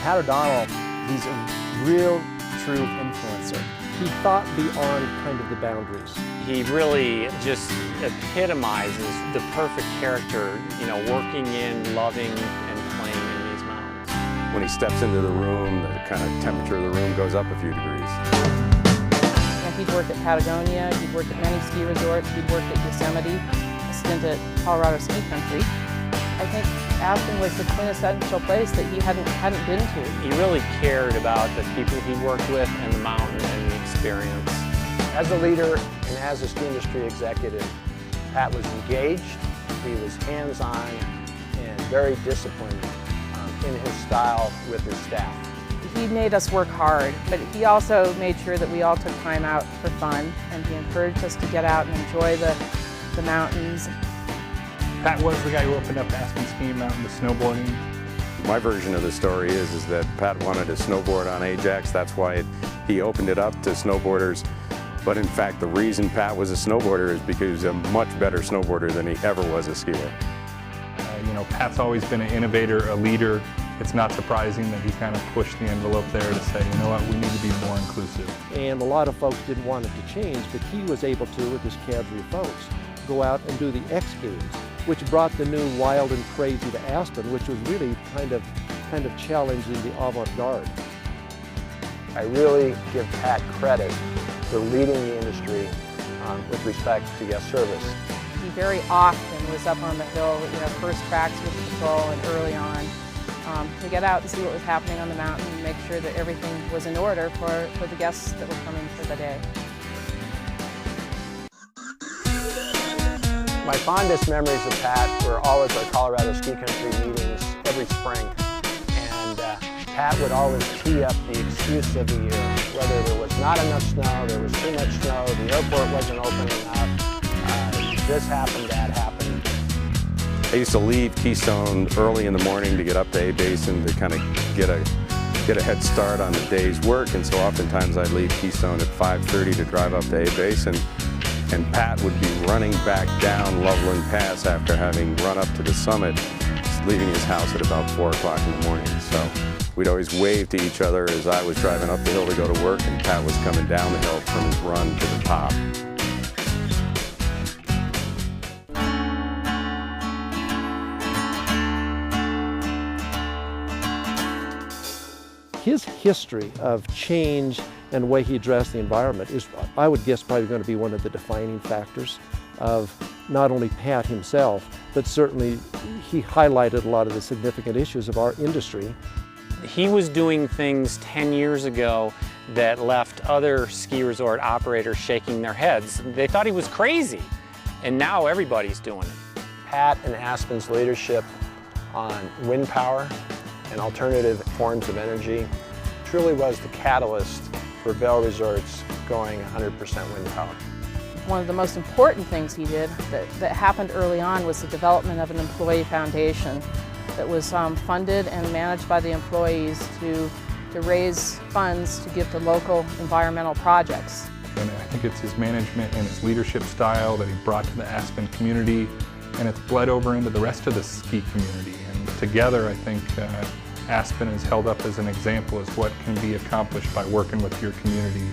Pat O'Donnell, he's a real, true influencer. He thought beyond kind of the boundaries. He really just epitomizes the perfect character, you know, working in, loving, and playing in these mountains. When he steps into the room, the kind of temperature of the room goes up a few degrees. And he'd worked at Patagonia, he'd worked at many ski resorts, he'd worked at Yosemite, a stint at Colorado Ski Country. I think Aspen was the quintessential place that he hadn't been to. He really cared about the people he worked with and the mountain and the experience. As a leader and as a ski industry executive, Pat was engaged, he was hands-on, and very disciplined in his style with his staff. He made us work hard, but he also made sure that we all took time out for fun, and he encouraged us to get out and enjoy the mountains. Pat was the guy who opened up Aspen Skiing Mountain to snowboarding. My version of the story is that Pat wanted to snowboard on Ajax. That's why he opened it up to snowboarders. But in fact, the reason Pat was a snowboarder is because he was a much better snowboarder than he ever was a skier. You know, Pat's always been an innovator, a leader. It's not surprising that he kind of pushed the envelope there to say, you know what, we need to be more inclusive. And a lot of folks didn't want it to change, but he was able to, with his cadre of folks, go out and do the X Games, which brought the new wild and crazy to Aspen, which was really kind of challenging the avant-garde. I really give Pat credit for leading the industry with respect to guest service. He very often was up on the hill, you know, first tracks with the patrol and early on, to get out and see what was happening on the mountain and make sure that everything was in order for the guests that were coming for the day. My fondest memories of Pat were always our Colorado Ski Country meetings every spring. And Pat would always tee up the excuse of the year, whether there was not enough snow, there was too much snow, the airport wasn't open enough, this happened, that happened. I used to leave Keystone early in the morning to get up to A-Basin to kind of get a head start on the day's work, and so oftentimes I'd leave Keystone at 5:30 to drive up to A-Basin, and Pat would be running back down Loveland Pass after having run up to the summit, leaving his house at about 4 o'clock in the morning. So we'd always wave to each other as I was driving up the hill to go to work, and Pat was coming down the hill from his run to the top. His history of change and the way he addressed the environment is, I would guess, probably going to be one of the defining factors of not only Pat himself, but certainly he highlighted a lot of the significant issues of our industry. He was doing things 10 years ago that left other ski resort operators shaking their heads. They thought he was crazy, and now everybody's doing it. Pat and Aspen's leadership on wind power and alternative forms of energy truly was the catalyst for Vail Resorts going 100% wind power. One of the most important things he did that happened early on was the development of an employee foundation that was funded and managed by the employees to raise funds to give to local environmental projects. And I think it's his management and his leadership style that he brought to the Aspen community, and it's bled over into the rest of the ski community. And together, I think Aspen is held up as an example as what can be accomplished by working with your community